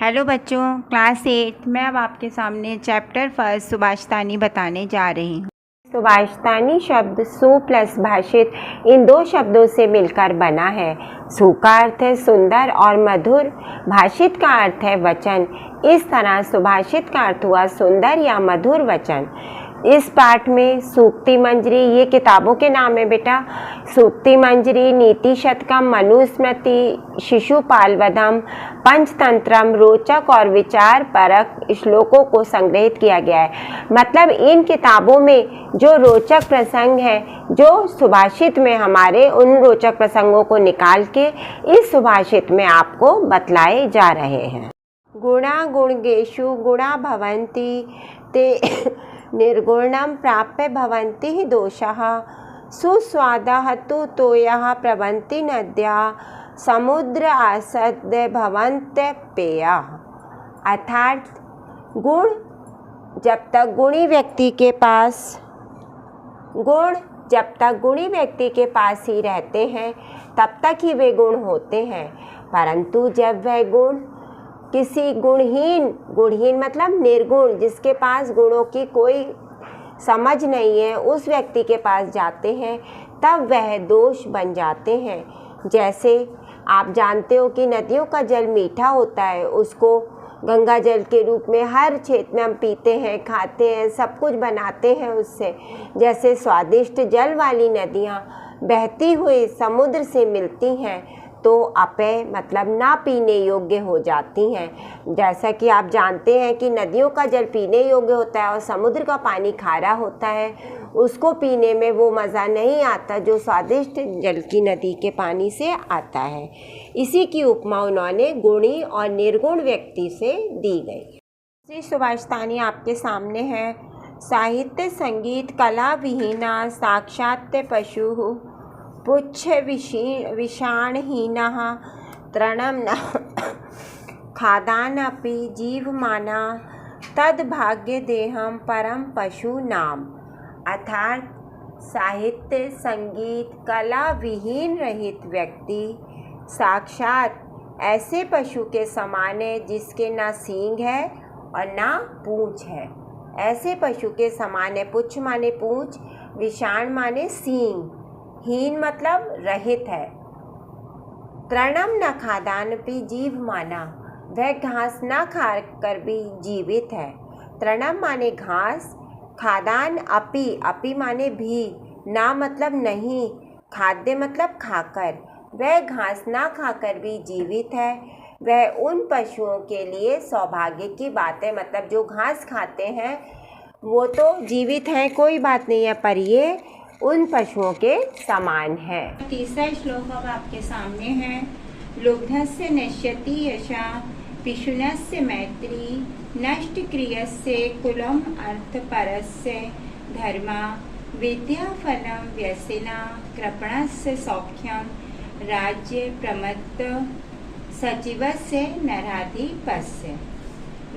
Hello बच्चों, class 8 में अब आपके सामने चैप्टर फर्स्ट सुभाषितानी बताने जा रही हूँ। सुभाषितानी शब्द सु प्लस भाषित इन दो शब्दों से मिलकर बना है। सु का अर्थ है सुंदर और मधुर, भाषित का अर्थ है वचन। इस तरह सुभाषित का अर्थ हुआ सुंदर या मधुर वचन। इस पाठ में सूक्ति मंजरी, ये किताबों के नाम है बेटा। सूक्ति मंजरी, नीति शतकम, मनुस्मृति, शिशुपाल वधम, पंचतंत्रम, रोचक और विचार परक श्लोकों को संग्रहित किया गया है। मतलब इन किताबों में जो रोचक प्रसंग हैं, जो सुभाषित में हमारे उन रोचक प्रसंगों को निकाल के इस सुभाषित में आपको बतलाए जा रहे हैं। गुणा गुणगेषु गुणा भवन्ति ते निर्गुणं प्राप्य भवन्ति हि दोषाः सुस्वादाः तु तोयाः प्रवन्ति नद्याः समुद्र आसद्य भवन्त्य पेयाः। अर्थात गुण जब तक गुणी व्यक्ति के पास ही रहते हैं तब तक ही वे गुण होते हैं, परंतु जब वह गुण किसी गुणहीन मतलब निर्गुण, जिसके पास गुणों की कोई समझ नहीं है, उस व्यक्ति के पास जाते हैं तब वह दोष बन जाते हैं। जैसे आप जानते हो कि नदियों का जल मीठा होता है, उसको गंगा जल के रूप में हर क्षेत्र में हम पीते हैं, खाते हैं, सब कुछ बनाते हैं उससे। जैसे स्वादिष्ट जल वाली नदियाँ बहती हुई समुद्र से मिलती हैं तो अपेय मतलब ना पीने योग्य हो जाती हैं। जैसा कि आप जानते हैं कि नदियों का जल पीने योग्य होता है और समुद्र का पानी खारा होता है, उसको पीने में वो मज़ा नहीं आता जो स्वादिष्ट जल की नदी के पानी से आता है। इसी की उपमा उन्होंने गुणी और निर्गुण व्यक्ति से दी गई। दूसरी सुभाषितानी आपके सामने है। साहित्य संगीत कला विहीना साक्षात् पशु पुच्छ विषाणहीनः तृणं न खादानपि जीवमाना तद्भाग्य देहं परम पशु नाम। अर्थात साहित्य संगीत कला विहीन रहित व्यक्ति साक्षात ऐसे पशु के समान है जिसके ना सींग है और ना पूंछ है। ऐसे पशु के समान है। पुच्छ माने पूंछ, विषाण माने सींग, हीन मतलब रहित है। तृणम न खादानपि जीव माना, वह घास न खा कर भी जीवित है। तृणम माने घास, खादान अपि माने भी, ना मतलब नहीं, खाद्य मतलब खाकर, वह घास ना खाकर भी जीवित है। वह उन पशुओं के लिए सौभाग्य की बात है। मतलब जो घास खाते हैं वो तो जीवित हैं, कोई बात नहीं है, पर ये उन पशुओं के समान है। तीसरा श्लोक अब आपके सामने है। लुब्धस्य नश्यति यशा पिशुनस्य मैत्री नष्ट क्रियस्य कुलम अर्थ परस्य धर्मा विद्या फलम व्यसना कृपणस्य सौख्यम राज्य प्रमत्त सचिवस्य नराधिपस्य।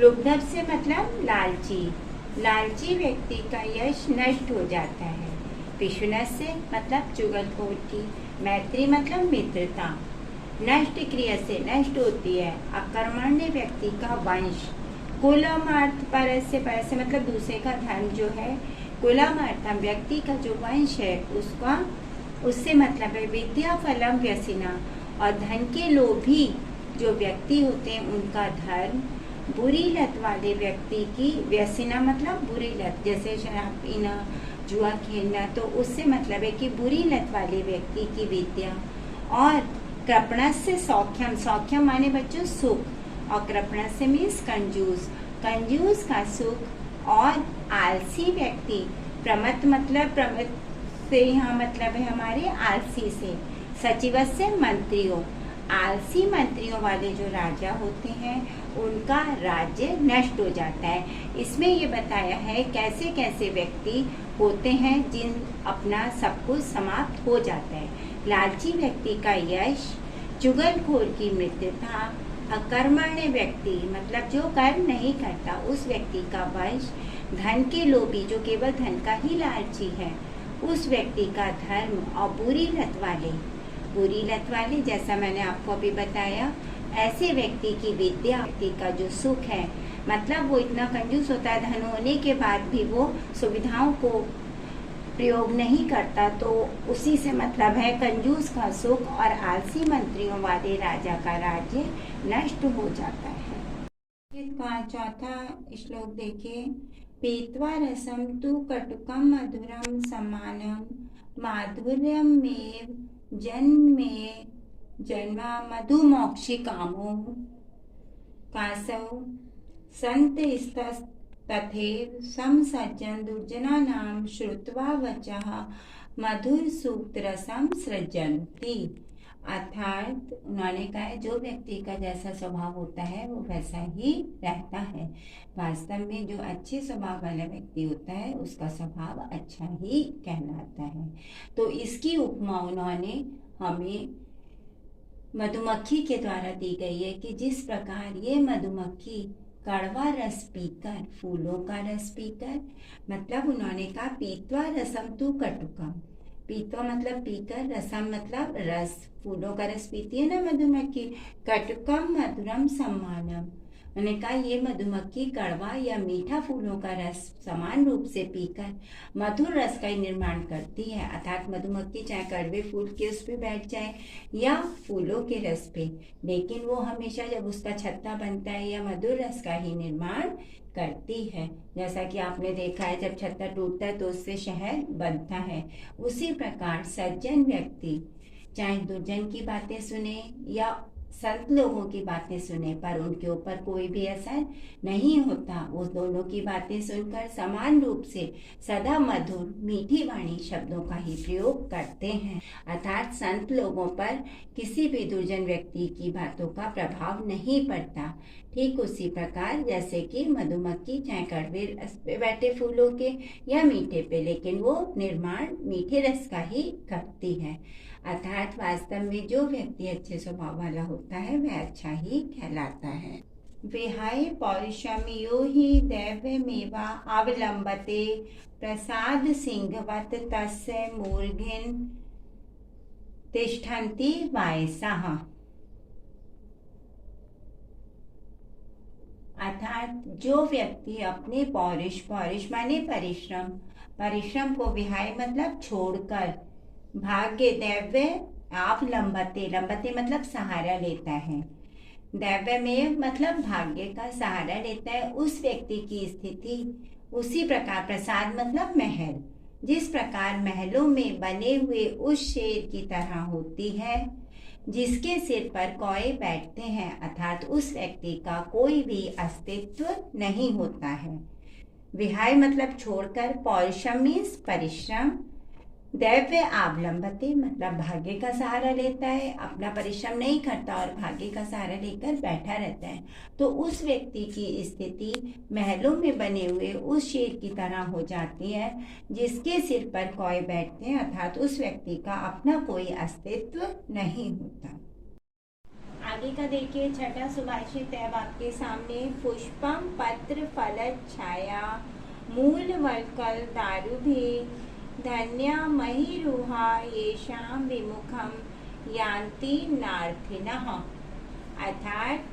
लुब्धस्य मतलब लालची व्यक्ति का यश नष्ट हो जाता है। पिशुनस्य मतलब चुगलखोर की, मैत्री मतलब मित्रता, नष्ट क्रिया से नष्ट होती है, अकर्मण्य व्यक्ति का वंश, कुलम परस्य मतलब दूसरे का धर्म जो है, कुलम अर्थम व्यक्ति का जो वंश है उसका, उससे मतलब है विद्या फलम व्यसिना, और धन के लोभी जो व्यक्ति होते हैं उनका धर्म, बुरी लत वाले व्यक्ति की, व्यसिना मतलब बुरी लत, जैसे शराब पीना, जुआ खेलना, तो उससे मतलब है कि बुरी लत वाले व्यक्ति की विद्या। और कृपणस्य सौख्यम माने बच्चों सुख, और कृपणस्य मीन्स कंजूस का सुख। और आलसी व्यक्ति, प्रमत्त से यहाँ मतलब है हमारे आलसी से, सचिवस्य मंत्रियों, आलसी मंत्रियों वाले जो राजा होते हैं उनका राज्य नष्ट हो जाता है। इसमें ये बताया है कैसे कैसे व्यक्ति होते हैं जिन अपना सब कुछ समाप्त हो जाता है। लालची व्यक्ति का यश, चुगलखोर की मित्रता, अकर्मण्य व्यक्ति मतलब जो कर्म नहीं करता उस व्यक्ति का वंश, धन के लोभी जो केवल धन का ही लालची है उस व्यक्ति का धर्म, और बुरी लत वाले जैसा मैंने आपको अभी बताया ऐसे व्यक्ति की विद्या, व्यक्ति का जो सुख है, मतलब वो इतना कंजूस होता है, धन होने के बाद भी वो सुविधाओं को प्रयोग नहीं करता, तो उसी से मतलब है कंजूस का सुख और आलसी मंत्रियों वाले राजा का राज्य नष्ट हो जाता है। चौथा श्लोक देखिए। पीत्वा रसम तु कटुकम मधुरम समानम माधुर्यमेव जन्मे जन्मा मधुमोक्षी कामो कासौ संत तथैव समसज्जन दुर्जनानां श्रुत्वा वचः मधुर सूक्त रसम सृजन्ति। अर्थात उन्होंने कहा है जो व्यक्ति का जैसा स्वभाव होता है वो वैसा ही रहता है। वास्तव में जो अच्छे स्वभाव वाला व्यक्ति होता है उसका स्वभाव अच्छा ही कहलाता है। तो इसकी उपमा उन्होंने हमें मधुमक्खी के द्वारा दी गई है कि जिस प्रकार ये मधुमक्खी कड़वा रस पीकर, फूलों का रस पीकर, मतलब उन्होंने कहा पीत्वा रसम तु कटुकम, पीत्वा मतलब पीकर, रसम मतलब रस, फूलों का रस पीती है ना मधुमक्खी, कटुकम मधुरम सम्मानम, उन्होंने कहा ये मधुमक्खी कड़वा या मीठा फूलों का रस समान रूप से पीकर मधुर रस का निर्माण करती है। अर्थात मधुमक्खी चाहे कड़वे फूल के उस पे बैठ जाए या फूलों के रस पे, लेकिन वो हमेशा जब उसका छत्ता बनता है या मधुर रस का ही निर्माण करती है। जैसा कि आपने देखा है जब छत्ता टूटता है तो उससे शहद बनता है। उसी प्रकार सज्जन व्यक्ति चाहे दुर्जन की बातें सुने या संत लोगों की बातें सुने, पर उनके ऊपर कोई भी असर नहीं होता। वो दोनों की बातें सुनकर समान रूप से सदा मधुर मीठी वाणी शब्दों का ही प्रयोग करते हैं। अर्थात संत लोगों पर किसी भी दुर्जन व्यक्ति की बातों का प्रभाव नहीं पड़ता। ठीक उसी प्रकार जैसे कि मधुमक्खी चाहे कड़वे रस पे बैठे फूलों के या मीठे पे, लेकिन वो निर्माण मीठे रस का ही करती है। अर्थात वास्तव में जो व्यक्ति अच्छे स्वभाव वाला होता है वह अच्छा ही कहलाता है। विहाय पौरुषमियो हि दैवमेवा अवलंबते प्रसाद सिंहवत तस्य मूर्घिन तिष्ठन्ति वायसः। अर्थात जो व्यक्ति अपने पौरुष माने परिश्रम को विहाय मतलब छोड़कर, भाग्य दैव्य अवलंबते, लंबते मतलब सहारा लेता है, दैव्य में मतलब भाग्य का सहारा लेता है, उस व्यक्ति की स्थिति उसी प्रकार प्रसाद मतलब महल, जिस प्रकार महलों में बने हुए उस शेर की तरह होती है जिसके सिर पर कौए बैठते हैं। अर्थात उस व्यक्ति का कोई भी अस्तित्व नहीं होता है। विहाय मतलब छोड़कर, पौरुषम मीन्स परिश्रम, दैव्य अवलंबते मतलब भाग्य का सहारा लेता है, अपना परिश्रम नहीं करता और भाग्य का सहारा लेकर बैठा रहता है, तो उस व्यक्ति की स्थिति महलों में बने हुए उस शेर की तरह हो जाती है जिसके सिर पर कौए बैठते हैं। अर्थात उस व्यक्ति का अपना कोई अस्तित्व नहीं होता। आगे का देखिए छठा सुभाषित है आपके सामने। पुष्पम पत्र फल छाया मूल वल्कल दारु भी धन्या महिरुहा येषां विमुखम यान्ति नार्थिनः। अर्थात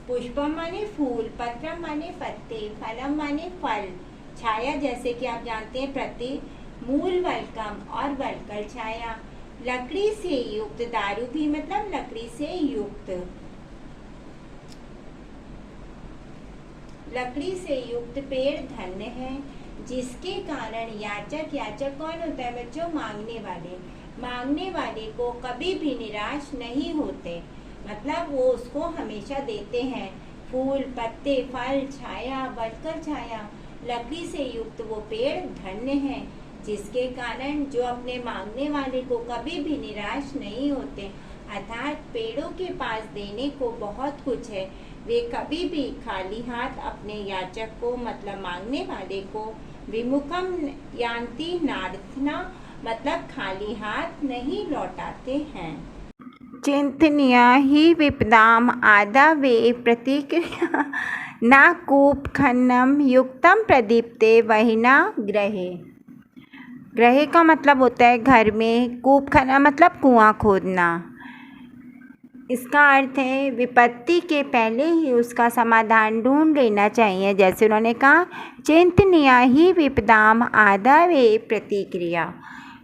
पुष्पम माने फूल, पत्रम माने पत्ते, फलम माने फल, छाया जैसे कि आप जानते हैं प्रति, मूल वल्कम और वल्कल छाया, लकड़ी से युक्त, दारू भी मतलब लकड़ी से युक्त, लकड़ी से युक्त पेड़ धन्य है जिसके कारण याचक कौन होता है बच्चों? मांगने वाले को कभी भी निराश नहीं होते, मतलब वो उसको हमेशा देते हैं। फूल, पत्ते, फल, छाया, वल्कल छाया, लकड़ी से युक्त वो पेड़ धन्य है जिसके कारण जो अपने मांगने वाले को कभी भी निराश नहीं होते। अर्थात पेड़ों के पास देने को बहुत कुछ है, वे कभी भी खाली हाथ अपने याचक को मतलब मांगने वाले को विमुखम यान्ति नार्थना मतलब खाली हाथ नहीं लौटाते हैं। चिंतनीया ही विपदाम आदावे प्रतिक्रिया ना कूप खन्नम युक्तम प्रदीप्ते वहिना ग्रहे। का मतलब होता है घर में, कूप खनना मतलब कुआं खोदना। इसका अर्थ है विपत्ति के पहले ही उसका समाधान ढूंढ लेना चाहिए। जैसे उन्होंने कहा, चिंतनीया ही विपदाम आदावे प्रतिक्रिया,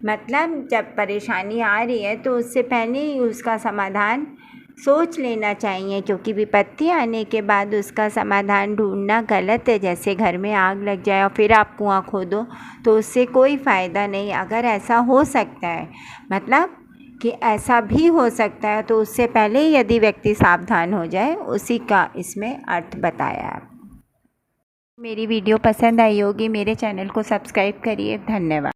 मतलब जब परेशानी आ रही है तो उससे पहले ही उसका समाधान सोच लेना चाहिए, क्योंकि विपत्ति आने के बाद उसका समाधान ढूंढना गलत है। जैसे घर में आग लग जाए और फिर आप कुआं खोदो तो उससे कोई फ़ायदा नहीं। अगर ऐसा हो सकता है, मतलब कि ऐसा भी हो सकता है, तो उससे पहले यदि व्यक्ति सावधान हो जाए, उसी का इसमें अर्थ बताया है। मेरी वीडियो पसंद आई होगी, मेरे चैनल को सब्सक्राइब करिए। धन्यवाद।